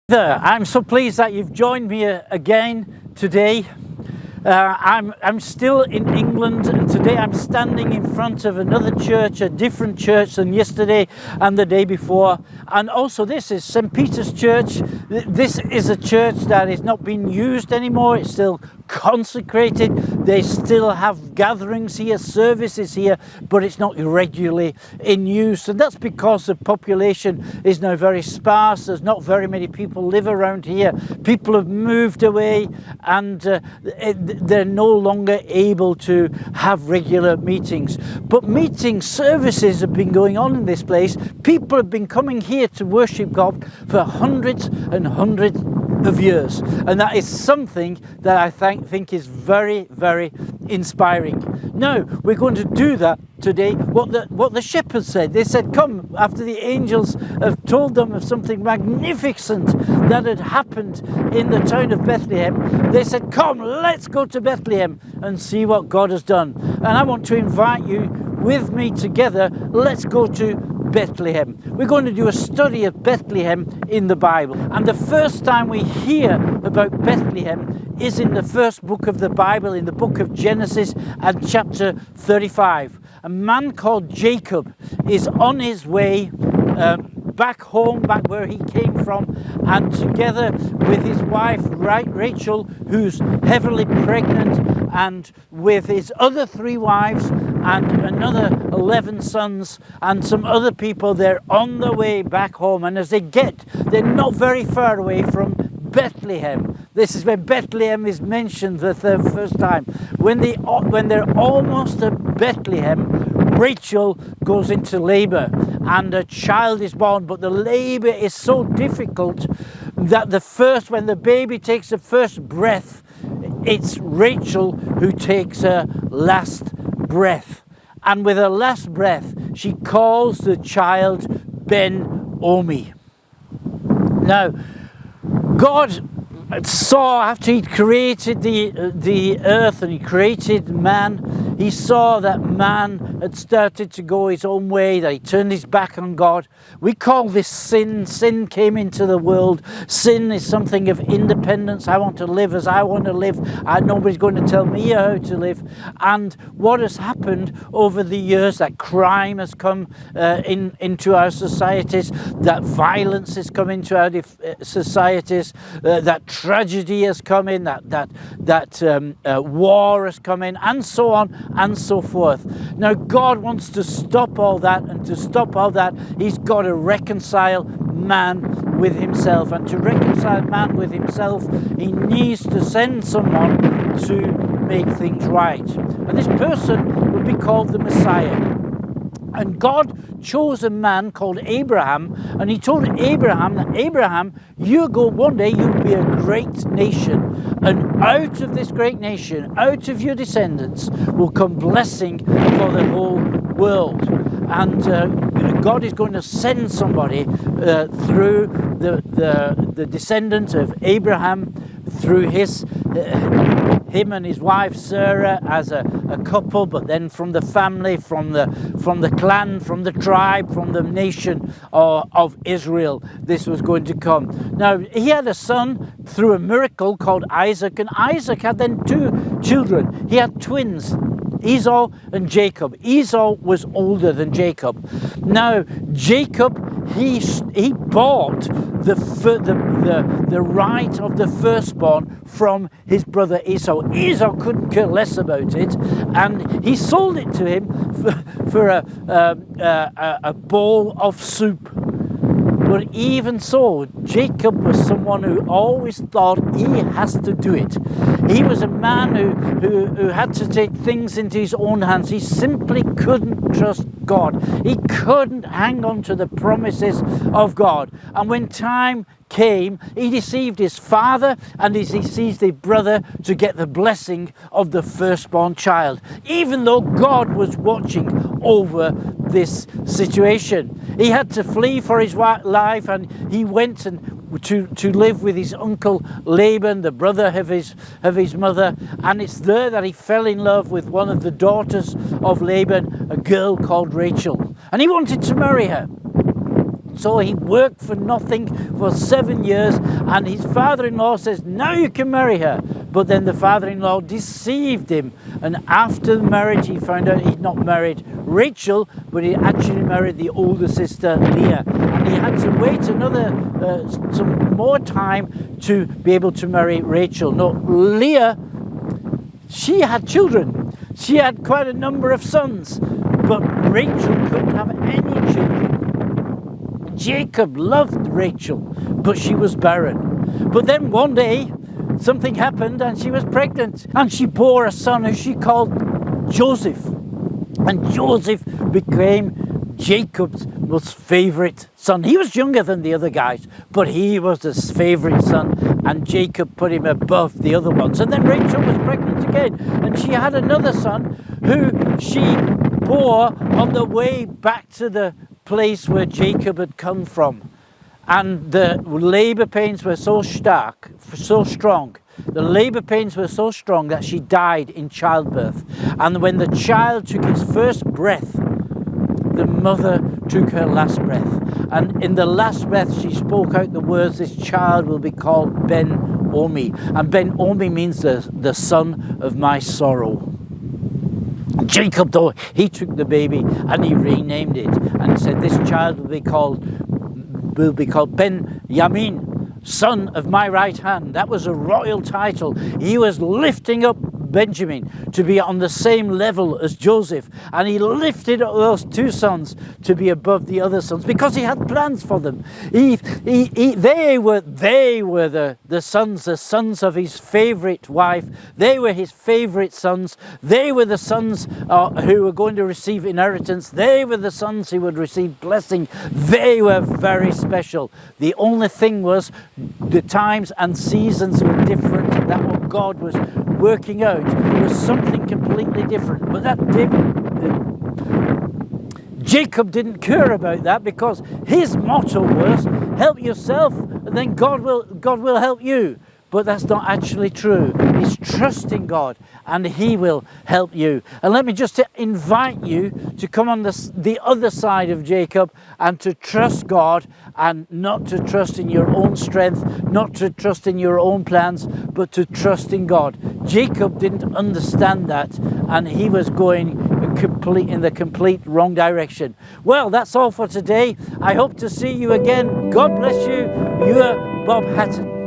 There, I'm so pleased that you've joined me again today. I'm still in England, and today I'm standing in front of another church, a different church than yesterday and the day before. And also this is St. Peter's Church. This is a church that is not being used anymore. It's still consecrated. They still have gatherings here, services here, but it's not regularly in use. And that's because the population is now very sparse. There's not very many people live around here. People have moved away, and they're no longer able to have regular meetings. But meeting services have been going on in this place. People have been coming here to worship God for hundreds and hundreds of years, and that is something that I think is very, very inspiring. Now we're going to do that today. What the shepherds said, they said, come, after the angels have told them of something magnificent that had happened in the town of Bethlehem, they said, come, let's go to Bethlehem and see what God has done. And I want to invite you with me together. Let's go to Bethlehem. We're going to do a study of Bethlehem in the Bible. And the first time we hear about Bethlehem is in the first book of the Bible, in the book of Genesis and chapter 35. A man called Jacob is on his way back home, back where he came from, and together with his wife Rachel, who's heavily pregnant, and with his other 3 wives and another 11 sons and some other people, they're on their way back home. And as they're not very far away from Bethlehem. This is when Bethlehem is mentioned the first time. When they're almost at Bethlehem, Rachel goes into labor and a child is born, but the labor is so difficult that when the baby takes the first breath, it's Rachel who takes her last breath. And with her last breath, she calls the child Ben-Omi. Now, God saw, after he'd created the earth and he created man, he saw that man had started to go his own way, that he turned his back on God. We call this sin. Sin came into the world. Sin is something of independence. I want to live as I want to live. Nobody's going to tell me how to live. And what has happened over the years, that crime has come into our societies, that violence has come into our societies, that tragedy has come in, that war has come in, and so on and so forth. Now God wants to stop all that, and to stop all that, he's got to reconcile man with himself. And to reconcile man with himself, he needs to send someone to make things right. And this person would be called the Messiah. And God chose a man called Abraham, and he told Abraham that, Abraham, one day you'll be a great nation, and out of this great nation, out of your descendants, will come blessing for the whole world. And God is going to send somebody through the descendant of Abraham, through him and his wife Sarah as a couple, but then from the family, from the clan, from the tribe, from the nation of Israel, this was going to come. Now, he had a son through a miracle called Isaac, and Isaac had then 2 children. He had twins, Esau and Jacob. Esau was older than Jacob. Now, Jacob, he bought the right of the firstborn from his brother Esau. Esau couldn't care less about it, and he sold it to him for a bowl of soup. But even so, Jacob was someone who always thought he has to do it. He was a man who had to take things into his own hands. He simply couldn't trust God. He couldn't hang on to the promises of God. And when time came, he deceived his father and he deceived his brother to get the blessing of the firstborn child, even though God was watching over this situation. He had to flee for his life, and he went to live with his uncle Laban, the brother of his mother, and it's there that he fell in love with one of the daughters of Laban, a girl called Rachel, and he wanted to marry her. So he worked for nothing for 7 years, and his father-in-law says, now you can marry her. But then the father-in-law deceived him, and after the marriage he found out he'd not married Rachel, but he actually married the older sister Leah, and he had to wait some more time to be able to marry Rachel. No, Leah, she had children. She had quite a number of sons, but Rachel couldn't have any children. Jacob loved Rachel, but she was barren. But then one day something happened and she was pregnant, and she bore a son who she called Joseph. And Joseph became Jacob's most favorite son. He was younger than the other guys, but he was his favorite son, and Jacob put him above the other ones. And then Rachel was pregnant again, and she had another son who she bore on the way back to the place where Jacob had come from. And the labor pains were so strong. The labor pains were so strong that she died in childbirth. And when the child took his first breath, the mother took her last breath. And in the last breath, she spoke out the words, this child will be called Ben-Oni. And Ben-Oni means the son of my sorrow. Jacob, though, he took the baby and he renamed it and said, this child will be called Ben-Yamin, son of my right hand. That was a royal title. He was lifting up Benjamin to be on the same level as Joseph, and he lifted up those two sons to be above the other sons because he had plans for them. They were the sons of his favorite wife. They were his favorite sons. They were the sons who were going to receive inheritance. They were the sons who would receive blessing. They were very special. The only thing was the times and seasons were different. That what God was working out was something completely different. But Jacob didn't care about that, because his motto was help yourself and then God will help you. But that's not actually true. He's trusting God and he will help you. And let me just invite you to come on the other side of Jacob and to trust God, and not to trust in your own strength, not to trust in your own plans, but to trust in God. Jacob didn't understand that, and he was going in the complete wrong direction. Well, that's all for today. I hope to see you again. God bless you. You're Bob Hatton.